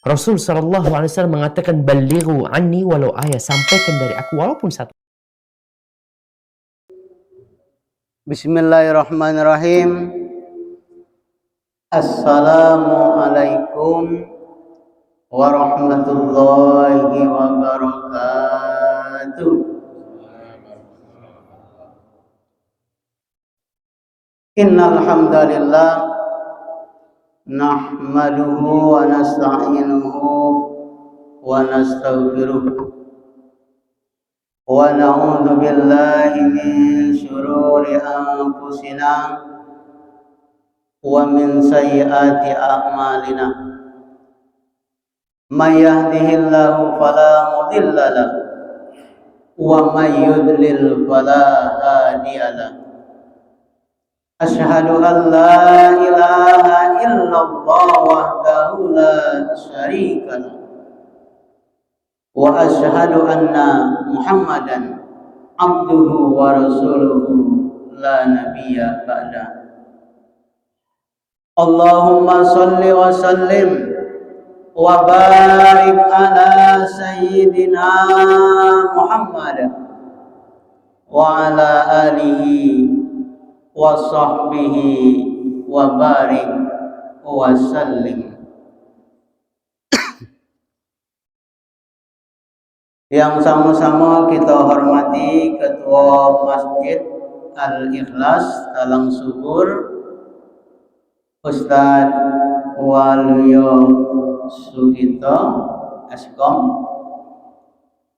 Rasul Shallallahu Alaihi Wasallam mengatakan, "Balighu anni walau ayat," sampaikan dari aku walaupun satu. Bismillahirrahmanirrahim. Assalamualaikum warahmatullahi wabarakatuh. Innal hamdalillah nahmaduhu wa nasta'inuhu wa nastaghfiruh wa na'udzu billahi min shururi anfusina wa min sayyiati a'malina. May yahdihillahu fala mudilla lahu wa may yudlil fala hadiya lahu. Asyhadu an la ilaha illallah wahdahu la syarika lahu wa asyhadu anna Muhammadan abduhu wa rasuluhu la nabiyya ba'da. Allahumma salli wa sallim wa barik ala sayyidina Muhammad wa ala alihi wa sahbihi wa barik wa sallim. Yang sama-sama kita hormati Ketua Masjid Al-Ikhlas Talang Subur, Ustadz Waluyo Sugito Eskom.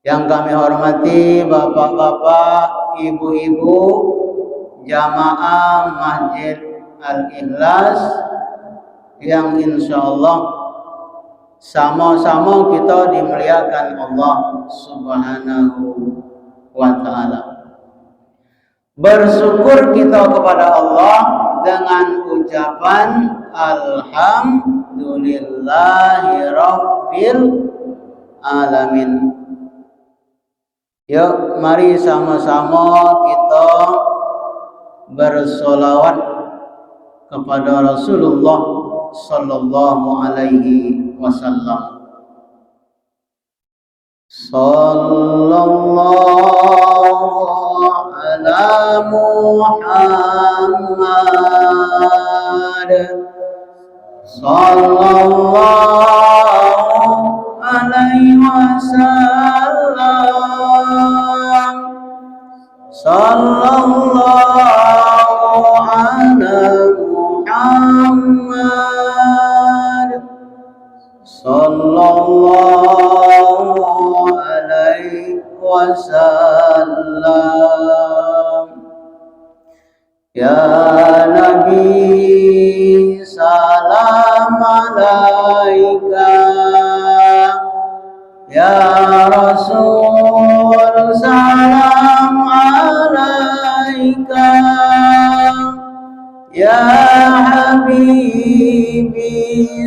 Yang kami hormati bapak-bapak, ibu-ibu, jamaah Masjid Al-Ikhlas yang insya Allah sama-sama kita dimuliakan Allah Subhanahu wa ta'ala. Bersyukur kita kepada Allah dengan ucapan Alhamdulillahi Rabbil Alamin. Yuk mari sama-sama kita bersolawat kepada Rasulullah Sallallahu Alaihi Wasallam. Sallallahu ala Muhammad, Sallallahu alaihi wasallam, Sallallahu ala Muhammad, Sallallahu alaihi wasallam. Ya Nabi salam alaika, ya Rasul salam alaika, ya Habibi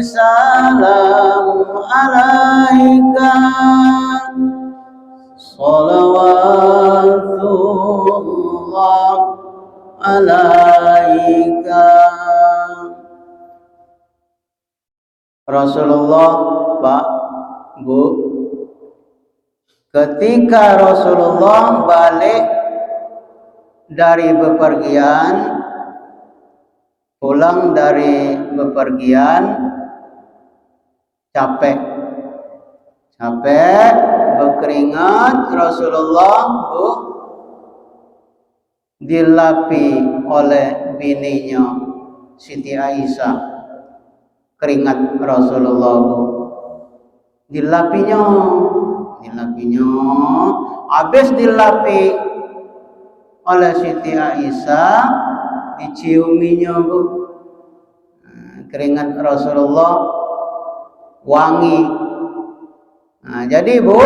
salam alaika, salawatullah alaika. Rasulullah, Pak, Bu, ketika Rasulullah balik dari bepergian, pulang dari bepergian, capek, berkeringat, Rasulullah, Bu, dilapi oleh bininya Siti Aisyah. Keringat Rasulullah, Bu, dilapinya, habis dilapi oleh Siti Aisyah, diciuminya, Bu. Keringat Rasulullah wangi. Jadi, Bu,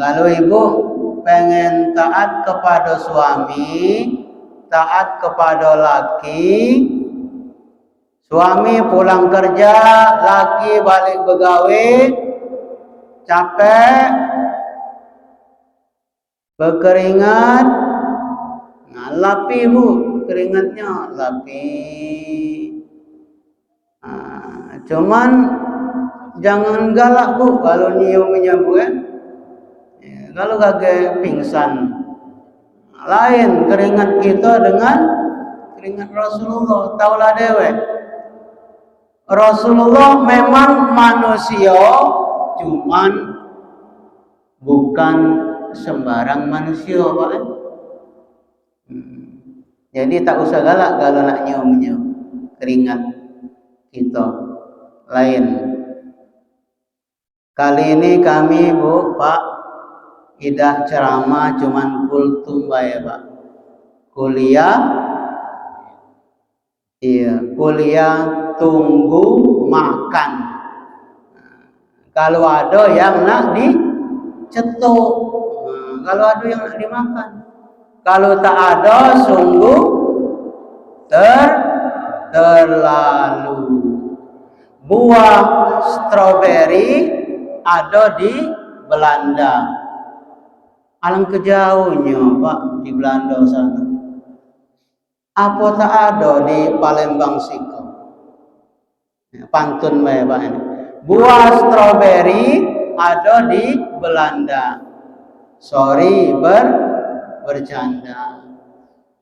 kalau ibu pengen taat kepada suami, taat kepada laki, suami pulang kerja, laki balik begawe, capek, berkeringat, lapi, Bu, keringatnya lapi. Cuman Jangan galak bu kalau nyiumnya bu ya. Kalau kagak pingsan, lain keringat kita dengan keringat Rasulullah. Taulah dewe, Rasulullah memang manusia, cuman bukan sembarang manusia pak. Jadi tak usah galak kalau nak nyium keringat kita. Lain. Kali ini kami bu pak tidak ceramah, cuman kultum ya pak. Kuliah, iya kuliah tunggu makan. Kalau ada yang nak dicetuk, kalau ada yang nak dimakan. Kalau tak ada sungguh terlalu. Buah stroberi ada di Belanda. Alangkah jauhnya pak di Belanda sana. Apa tak ada di Palembang Siko? Pantun pak ini. Buah stroberi ada di Belanda. Sorry bercanda.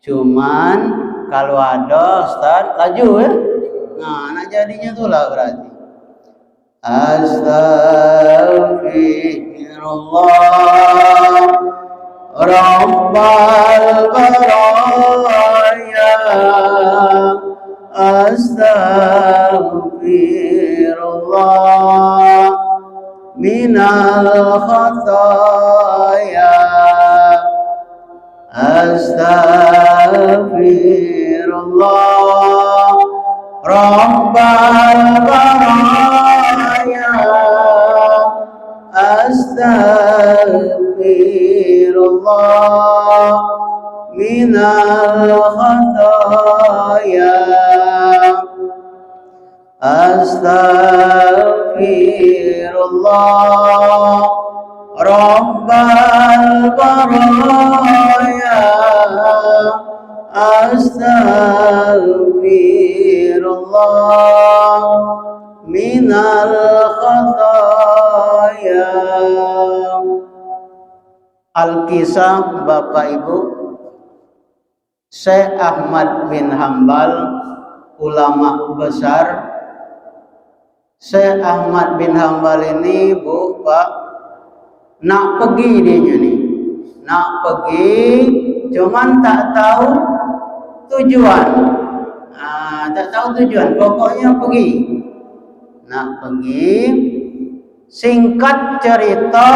Cuman kalau ada Ustaz laju ya. Nah, nak jadinya itulah berarti. Astaghfirullah Rabbal baraya. Astaghfirullah minal khataya. Astaghfirullah Rabbal baraya. Astaghfirullah minal khataya. Astaghfirullah Rabbal baraya. Astaghfirullah minal khataya. Al-Kisah Bapak Ibu, Syekh Ahmad bin Hambal, ulama besar. Syekh Ahmad bin Hambal ini bu pak nak pergi dia nih, nak pergi, cuman tak tahu tujuan. Tak tahu tujuan, pokoknya pergi. Nak pergi, singkat cerita,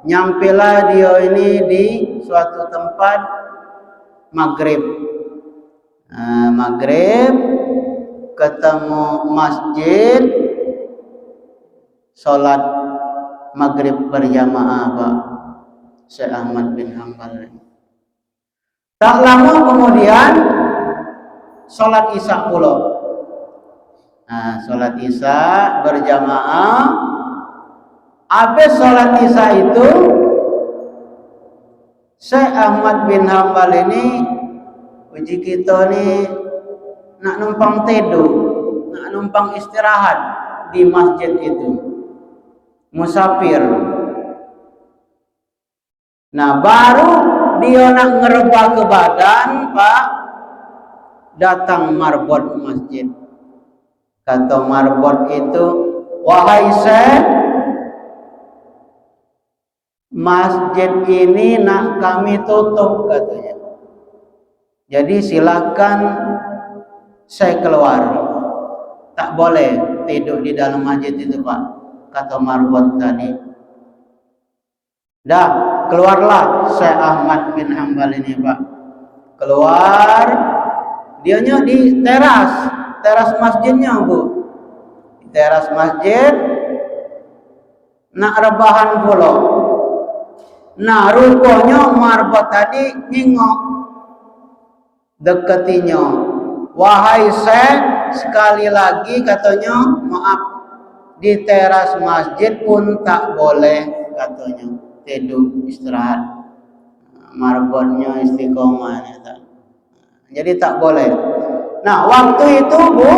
nyampelah dia ini di suatu tempat maghrib. Maghrib, ketemu masjid, sholat maghrib berjamaah pak Syekh Ahmad bin Hambal. Tak lama kemudian sholat isya pula. Sholat isya berjamaah. Habis sholat isya itu Syekh Ahmad bin Hambal ini, uji kita ni nak numpang tidur, nak numpang istirahat di masjid itu, musafir. Nah baru dia nak ngerebah ke badan pak, datang marbot masjid. Kata marbot itu, wahai Syekh, masjid ini nak kami tutup katanya. Jadi silakan saya keluar. Tak boleh tidur di dalam masjid itu pak, kata marbot tadi. Dah keluarlah Syekh Ahmad bin Hambal ini pak. Keluar, dianya di teras masjidnya bu. Di teras masjid nak rebahan pula. Nah rupanya marbot tadi nyingok deketinya. Wahai Syekh, sekali lagi katanya, maaf, di teras masjid pun tak boleh katanya tidur istirahat. Marbotnya istiqomah. Jadi tak boleh. Nah waktu itu bu,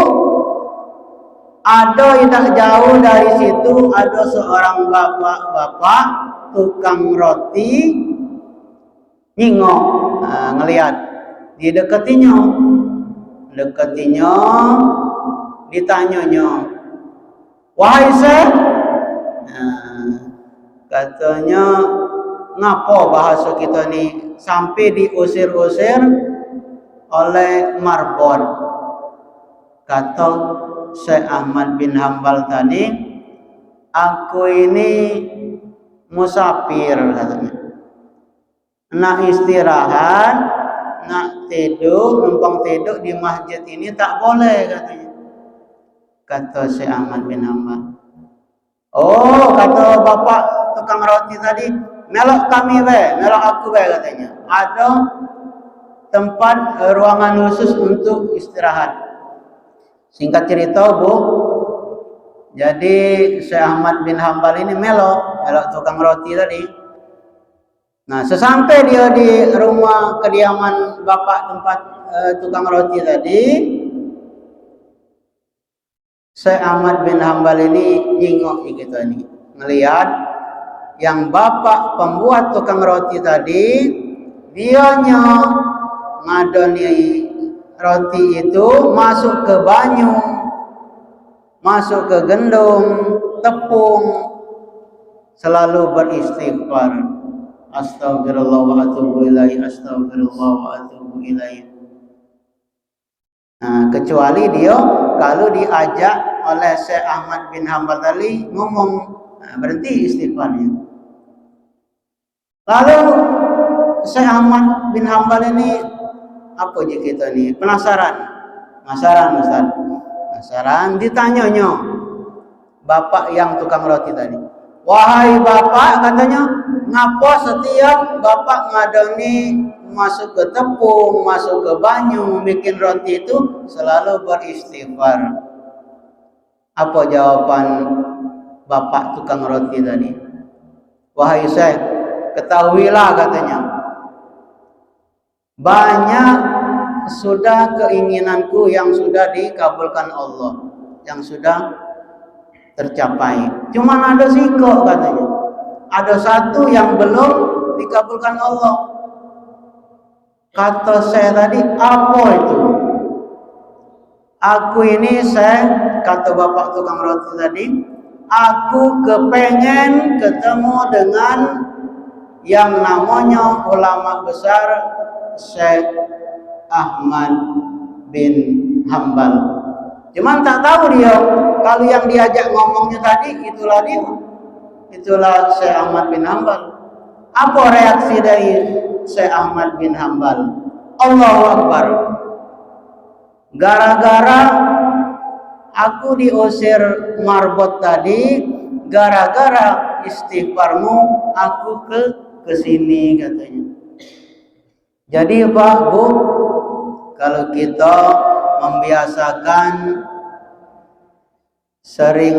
Ada tidak jauh dari situ ada seorang bapak-bapak tukang roti nyingok, ngelihat, didekatinya, ditanyanya, wahai Syekh, katanya, ngapa bahasa kita ni sampai diusir-usir oleh marbot? Kata Syekh Ahmad bin Hambal tadi, aku ini musafir katanya. Nak istirahat, nak tidur, numpang tidur di masjid ini tak boleh katanya. Kata Syekh Ahmad bin Hambal. Oh, kata bapak tukang roti tadi, melok kami melok aku katanya. Ada tempat ruangan khusus untuk istirahat. Singkat cerita, Bu, jadi Syekh Ahmad bin Hambal ini melok tukang roti tadi. Nah, sesampai dia di rumah kediaman bapak tempat tukang roti tadi, Syekh Ahmad bin Hambal ini nyingok gitu nih, ngelihat yang bapak pembuat tukang roti tadi, dianya ngadoni roti itu masuk ke banyu, masuk ke gendong, tepung, selalu beristighfar. Astagfirullah wa atubu ilaih, astagfirullah wa atubu ilaih. Nah, kecuali dia kalau diajak oleh Syekh Ahmad bin Hambal tadi ngomong, berhenti istighfarnya. Lalu Syekh Ahmad bin Hambal ini apa je kita ni? Penasaran Ustaz. Penasaran, ditanyanya bapak yang tukang roti tadi. Wahai bapak, katanya, ngapa setiap bapak ngadoni masuk ke tepung, masuk ke banyu, bikin roti itu selalu beristighfar? Apa jawaban bapak tukang roti tadi? Wahai Syekh, ketahuilah katanya, banyak sudah keinginanku yang sudah dikabulkan Allah, yang sudah tercapai. Cuman ada sikok katanya, ada satu yang belum dikabulkan Allah. Kata saya tadi, apa itu? Aku ini kata bapak tukang roti tadi, aku kepengen ketemu dengan yang namanya ulama besar Syekh Ahmad bin Hambal. Cuman tak tahu dia kalau yang diajak ngomongnya tadi itulah dia, itulah Syekh Ahmad bin Hambal. Apa reaksi dari Syekh Ahmad bin Hambal? Allahu Akbar. Gara-gara aku diusir marbot tadi, gara-gara istighfarmu aku ke sini katanya. Jadi Pak, Bu, kalau kita membiasakan sering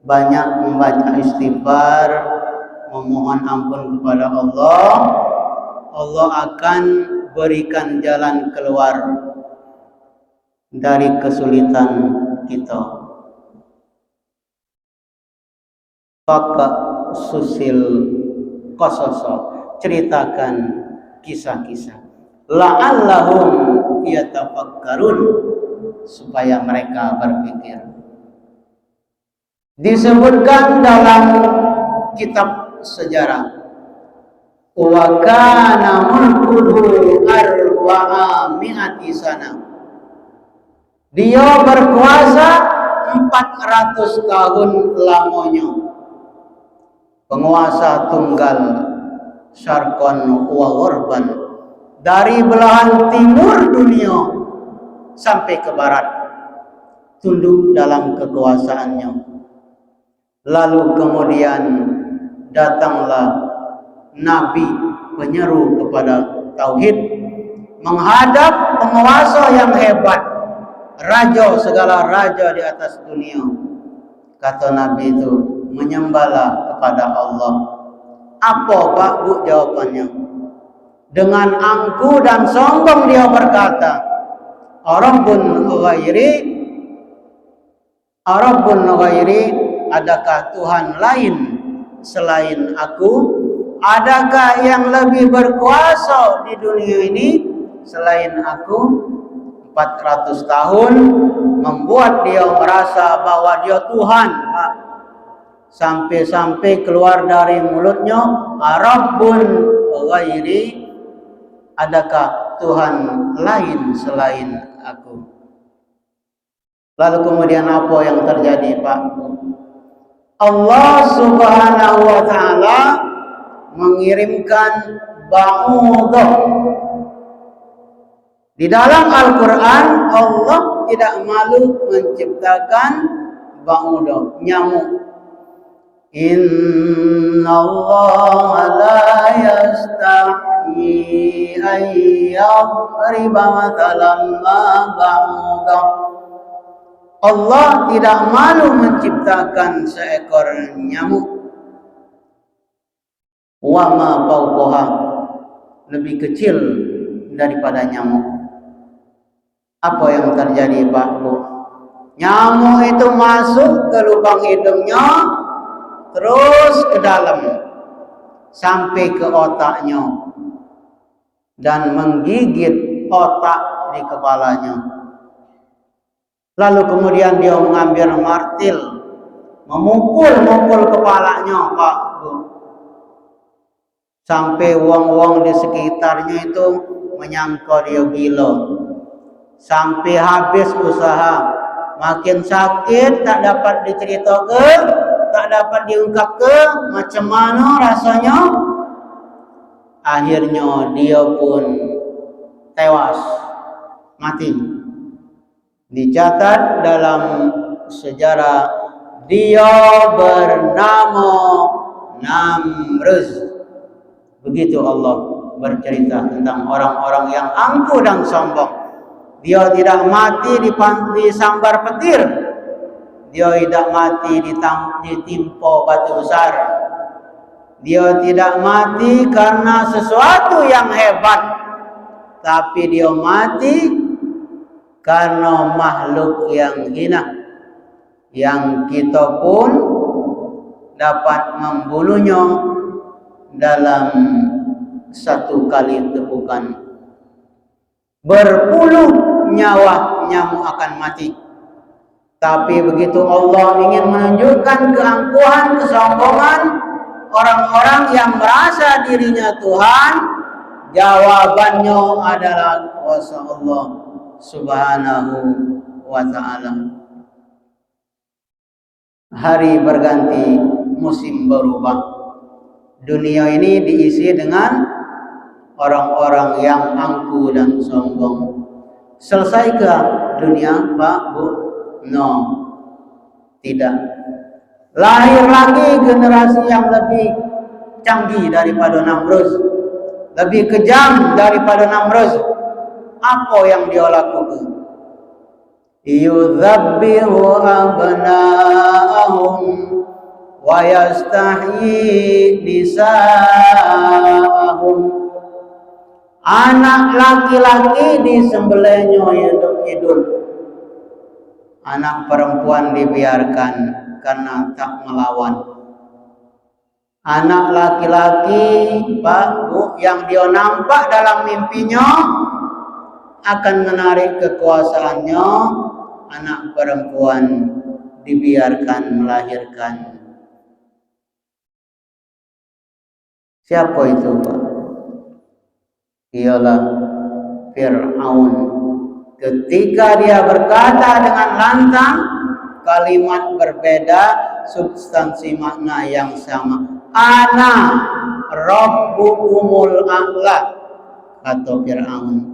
banyak membaca istighfar, memohon ampun kepada Allah, Allah akan berikan jalan keluar dari kesulitan kita. Maka susil qasaso, ceritakan kisah-kisah, la'allahum yatafakkarun, supaya mereka berpikir. Disebutkan dalam kitab sejarah, wa kana mulkuhu arba'ami'ati sana, dia berkuasa 400 tahun lamanya, penguasa tunggal, syarqan wa gharban, dari belahan timur dunia sampai ke barat, tunduk dalam kekuasaannya. Lalu kemudian datanglah Nabi penyeru kepada tauhid, menghadap penguasa yang hebat, raja, segala raja di atas dunia. Kata Nabi itu, menyembahlah kepada Allah. Apa Pak, Bu, jawabannya? Dengan angku dan sombong dia berkata, Rabbun ghairi Arabbun ghairi, adakah Tuhan lain selain aku? Adakah yang lebih berkuasa di dunia ini selain aku? 400 tahun membuat dia merasa bahwa dia Tuhan. Sampai-sampai keluar dari mulutnya, Arabbun ghairi, adakah Tuhan lain selain aku? Lalu kemudian apa yang terjadi, Pak? Allah Subhanahu wa taala mengirimkan ba'udah. Di dalam Al-Quran, Allah tidak malu menciptakan ba'udah, nyamuk. Inna Allah la yastahyi an yadriba mathalan ma ba'udah. Allah tidak malu menciptakan seekor nyamuk. Wa ma fawqaha, lebih kecil daripada nyamuk. Apa yang terjadi, Pak Bu? Nyamuk itu masuk ke lubang hidungnya, terus ke dalam sampai ke otaknya dan menggigit otak di kepalanya. Lalu kemudian dia mengambil martil, memukul kepalanya, Pak Bu. Sampai wong-wong di sekitarnya itu menyangka dia gila. Sampai habis usaha, makin sakit, tak dapat diceritakan, tak dapat diungkapkan macam mana rasanya. Akhirnya dia pun tewas, mati. Dicatat dalam sejarah, dia bernama Namruz. Begitu Allah bercerita tentang orang-orang yang angkuh dan sombong. Dia tidak mati disambar petir. Dia tidak mati ditimpa batu besar. Dia tidak mati karena sesuatu yang hebat. Tapi dia mati karena makhluk yang hina. Yang kita pun dapat membunuhnya dalam satu kali tepukan. Berpuluh nyawa nyamuk akan mati. Tapi begitu Allah ingin menunjukkan keangkuhan, kesombongan orang-orang yang merasa dirinya Tuhan, jawabannya adalah kuasa Allah Subhanahu wa ta'ala. Hari berganti, musim berubah. Dunia ini diisi dengan orang-orang yang angkuh dan sombong. Selesaikah dunia, Pak Bu? No, tidak. Lahir lagi generasi yang lebih canggih daripada Namruz, lebih kejam daripada Namruz. Apa yang dia lakukan? Yudhabbihu abna'ahum wa yastahyi nisa'ahum. Anak laki-laki disembelihnya hidup-hidup. Anak perempuan dibiarkan karena tak melawan. Anak laki-laki, Pak Bu, yang dia nampak dalam mimpinya akan menarik kekuasaannya. Anak perempuan dibiarkan melahirkan. Siapa itu, Pak? Ialah Fir'aun. Ketika dia berkata dengan lantang, kalimat berbeda, substansi makna yang sama. Ana Rabbukumul A'la, kata Fir'aun.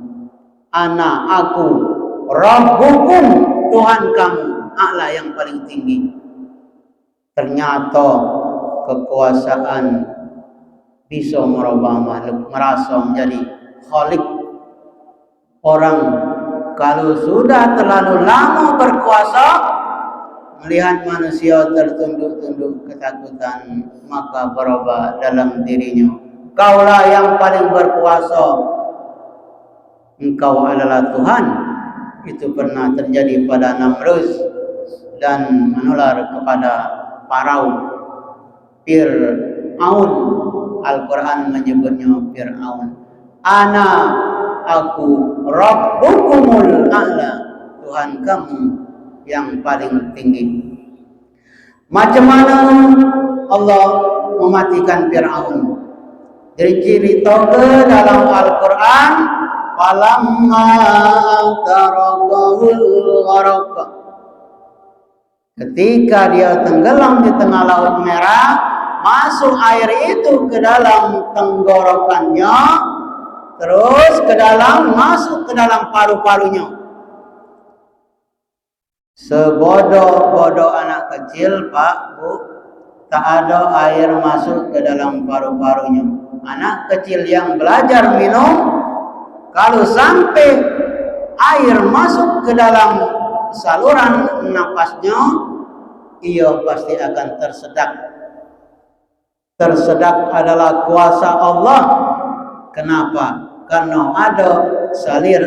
Ana, aku, Rabbukum, Tuhan kamu, A'la yang paling tinggi. Ternyata kekuasaan bisa merubah makhluk, merasa menjadi Khalik. Orang kalau sudah terlalu lama berkuasa, melihat manusia tertunduk-tunduk ketakutan, maka berubah dalam dirinya. Kaulah yang paling berkuasa, engkau adalah Tuhan. Itu pernah terjadi pada Namruz. dan menular kepada Parau Fir'aun. Al-Quran menyebutnya Fir'aun. Aku Rabbukumul A'la, Tuhan kamu yang paling tinggi. Macam mana Allah mematikan Fir'aun? Diceritakan dalam Al-Quran, falamma tarakahul gharaq, ketika dia tenggelam di tengah Laut Merah, masuk air itu ke dalam tenggorokannya, terus masuk ke dalam paru-parunya. Sebodoh-bodoh anak kecil, Pak, Bu, tak ada air masuk ke dalam paru-parunya. Anak kecil yang belajar minum, kalau sampai air masuk ke dalam saluran napasnya, ia pasti akan tersedak. Tersedak adalah kuasa Allah. Kenapa? Karena ada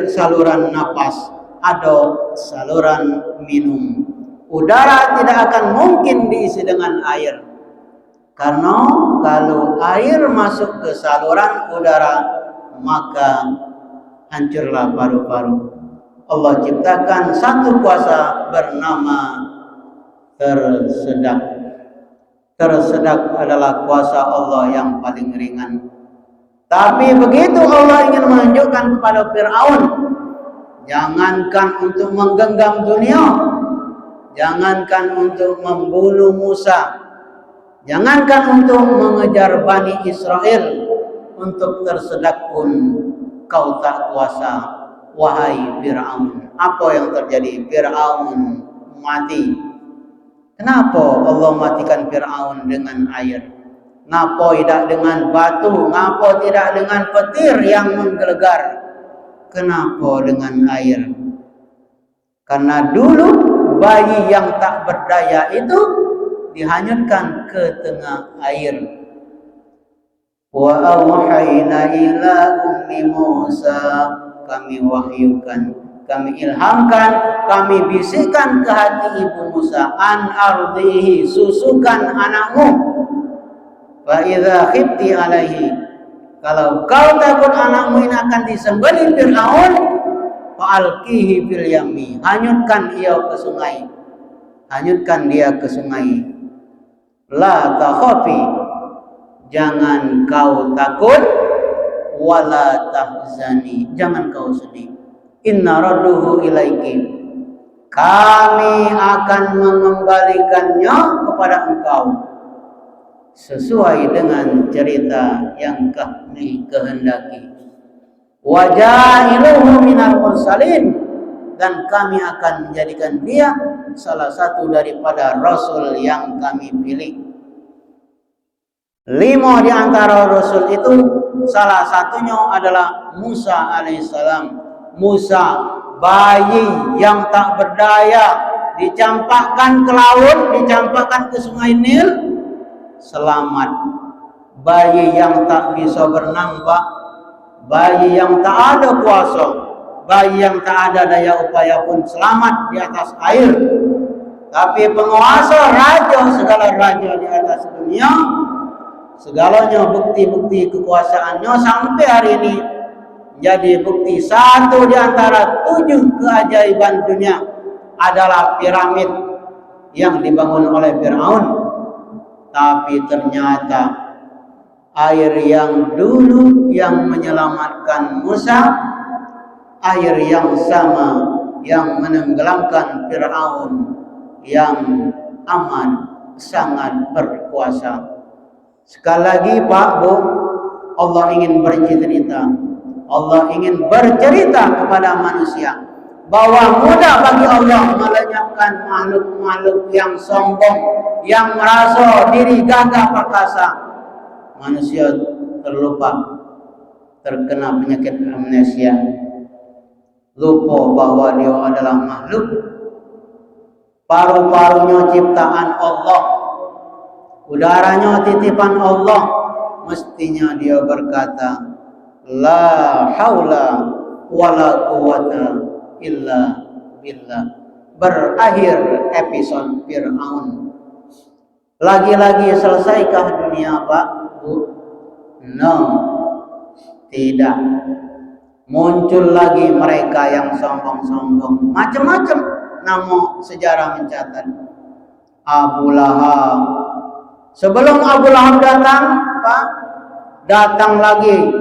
saluran napas, ada saluran minum. Udara tidak akan mungkin diisi dengan air, karena kalau air masuk ke saluran udara, maka hancurlah paru-paru. Allah ciptakan satu kuasa bernama tersedak. Tersedak adalah kuasa Allah yang paling ringan. Tapi begitu Allah ingin menunjukkan kepada Fir'aun, jangankan untuk menggenggam dunia, jangankan untuk membunuh Musa, jangankan untuk mengejar Bani Israel, untuk tersedak pun kau tak kuasa, wahai Fir'aun. Apa yang terjadi? Fir'aun mati. Kenapa Allah matikan Fir'aun dengan air? Ngapa tidak dengan batu? Ngapa tidak dengan petir yang menggelegar? Kenapa dengan air? Karena dulu bayi yang tak berdaya itu dihanyutkan ke tengah air. Wa awhayna ila ummi Musa, kami wahyukan, kami ilhamkan, kami bisikkan ke hati ibu Musa, an ardihi, susukan anakmu. Fa idza khifti alaihi, kalau kau takut anakmu ini akan disembelih Fir'aun, fa'alqihi fil yammi, hanyutkan ia ke sungai. Hanyutkan dia ke sungai. La takhafi, jangan kau takut, wala tahzani, jangan kau sedih. Inna radduhu ilaiki, kami akan mengembalikannya kepada engkau sesuai dengan cerita yang kami kehendaki. Waja'iluhu minal mursalin, dan kami akan menjadikan dia salah satu daripada rasul yang kami pilih. 5 di antara rasul itu, salah satunya adalah Musa alaihissalam. Musa, bayi yang tak berdaya, dicampakkan ke laut, dicampakkan ke sungai Nil, selamat. Bayi yang tak bisa berenang, Pak, bayi yang tak ada kuasa, bayi yang tak ada daya upaya pun selamat di atas air. Tapi penguasa, raja, segala raja di atas dunia, segalanya bukti-bukti kekuasaannya sampai hari ini menjadi bukti. Satu di antara 7 keajaiban dunia adalah piramid yang dibangun oleh Fir'aun. Tapi ternyata air yang dulu yang menyelamatkan Musa, air yang sama yang menenggelamkan Fir'aun yang aman, sangat berkuasa. Sekali lagi, Pak, Bu, Allah ingin bercerita. Allah ingin bercerita kepada manusia bahwa mudah bagi Allah melenyapkan makhluk-makhluk yang sombong, yang merasa diri gagah perkasa. Manusia terlupa, terkena penyakit amnesia, lupa bahwa dia adalah makhluk. Paru-parunya ciptaan Allah, udaranya titipan Allah. Mestinya dia berkata, la haula wala quwata illa billah. berakhir episode Fir'aun. Lagi-lagi selesaikah dunia, Pak, Bu? No, tidak. Muncul lagi mereka yang sombong-sombong. Macam-macam nama sejarah mencatat. Abu Lahab. Sebelum Abu Lahab datang, Pak, datang lagi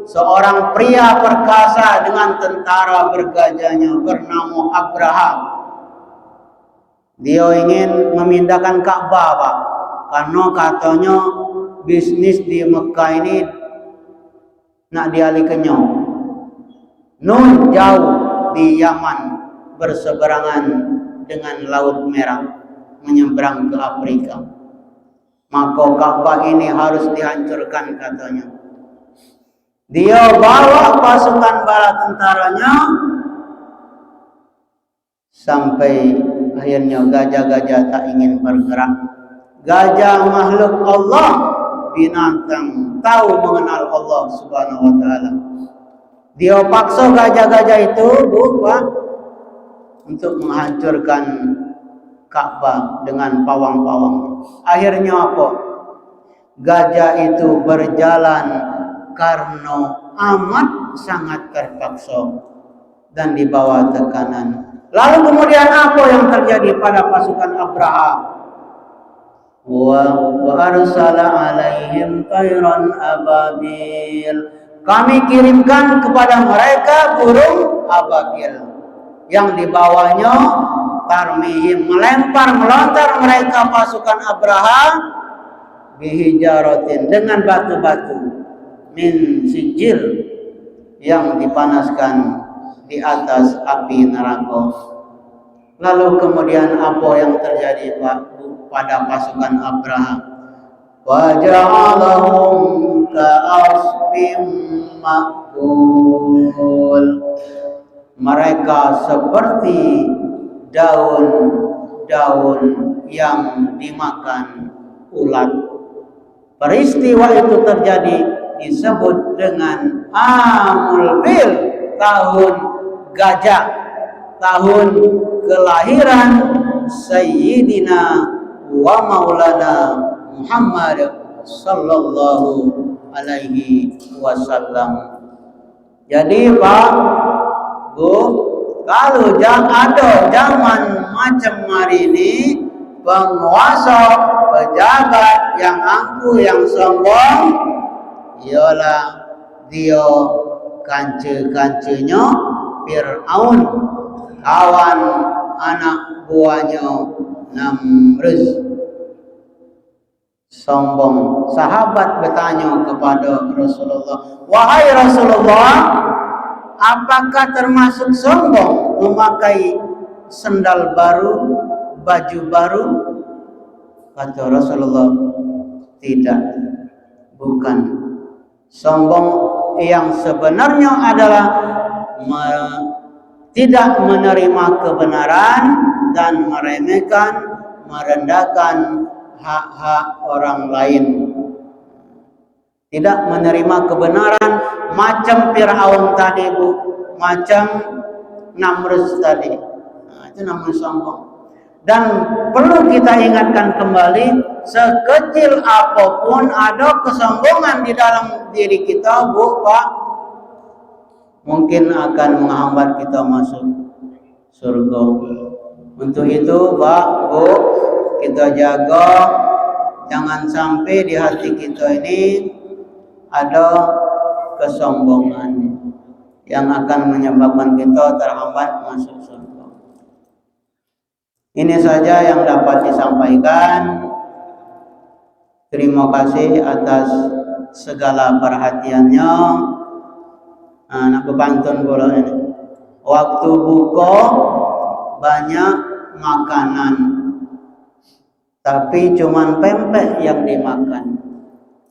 seorang pria perkasa dengan tentara bergajahnya bernama Abraham. Dia ingin memindahkan Ka'bah, Pak, karena katanya bisnis di Mekah ini nak dialihkannya. Nun jauh di Yaman berseberangan dengan Laut Merah menyeberang ke Afrika. Maka Ka'bah ini harus dihancurkan katanya. Dia bawa pasukan bala tentaranya sampai akhirnya gajah-gajah tak ingin bergerak. Gajah makhluk Allah, binatang tahu mengenal Allah Subhanahu wa taala. Dia paksa gajah-gajah itu, Bu, Pak, untuk menghancurkan Ka'bah dengan pawang-pawang. Akhirnya apa? Gajah itu berjalan karena amat sangat terpaksa dan di bawah tekanan. Lalu kemudian apa yang terjadi pada pasukan Abraham? Wa arsala alaihim tayran ababil. Kami kirimkan kepada mereka burung ababil yang di bawahnya tarmihim, melontar mereka pasukan Abraham bihijaratin, dengan batu-batu min sijil yang dipanaskan di atas api neraka. Lalu kemudian apa yang terjadi, Pak, pada pasukan Abraham? Wa ja'alahum ka'asfim ma'kul. Mereka seperti daun-daun yang dimakan ulat. Peristiwa itu terjadi disebut dengan Amul Fil, tahun gajah, tahun kelahiran Sayyidina wa Maulana Muhammad sallallahu alaihi wasallam. Jadi, Pak, Bu, kalau ada zaman macam hari ini, penguasa, pejabat yang angkuh, yang sombong, ialah dia kanca-kancanya Fir'aun, kawan anak buahnya Namrud. Sombong. Sahabat bertanya kepada Rasulullah, wahai Rasulullah, apakah termasuk sombong memakai sendal baru, baju baru? Kata Rasulullah, tidak, bukan. Sombong yang sebenarnya adalah tidak menerima kebenaran dan meremehkan, merendahkan hak-hak orang lain. Tidak menerima kebenaran macam Fir'aun tadi, Bu, macam Namrud tadi. Nah, itu namanya sombong. Dan perlu kita ingatkan kembali, sekecil apapun ada kesombongan di dalam diri kita, Bu, Pak, mungkin akan menghambat kita masuk surga. Untuk itu, Pak, Bu, kita jaga jangan sampai di hati kita ini ada kesombongan yang akan menyebabkan kita terhambat masuk surga. Ini saja yang dapat disampaikan. Terima kasih atas segala perhatiannya. Nak berpantun pula ini. Waktu buka banyak makanan, tapi cuman pempek yang dimakan.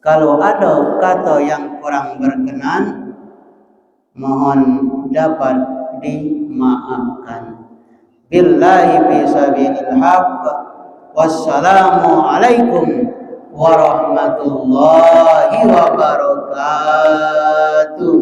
Kalau ada kata yang kurang berkenan, mohon dapat dimaafkan. Billahi fisabilil haqq. Wassalamu alaikum warahmatullahi wabarakatuh.